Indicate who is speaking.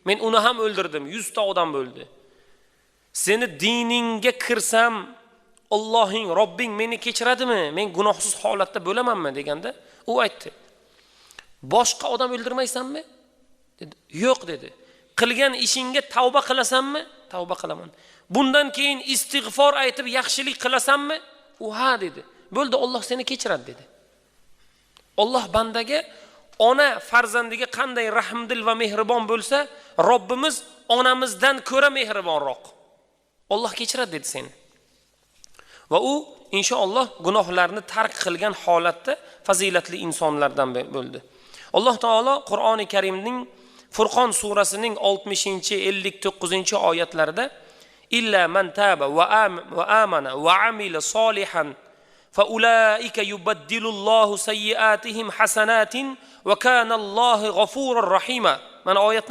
Speaker 1: Men uni ham o'ldirdim, 100 ta odam o'ldi. Seni diningga kirsam, Allohing, Robbing meni kechiradimi? Men gunohsiz holatda bo'lamanmi deganda, u aytdi. Boshqa odam o'ldirmaysanmi? Dedi. Yo'q dedi. Qilgan ishingga tavba qilasanmi? Tavba qilaman. Bundan keyin istig'for aytib yaxshilik qilasanmi? U ha dedi. Bo'ldi, Alloh seni kechiradi dedi. Alloh bandaga ona farzandiga qanday rahmdil va mehribon bo'lsa, Robbimiz onamizdan ko'ra mehribonroq. Alloh kechiradi dedi seni. Va u inshaalloh gunohlarni tark qilgan holatda fazilatli insonlardan bo'ldi. Alloh taolo Qur'oni Karimning Furqon surasining 60-59-oyatlarida illa man taba va amana va amila solihan fa ulaika yubaddilullohu sayyiatihim hasanatin va kana Allohu g'afurur rahima. Mana oyatni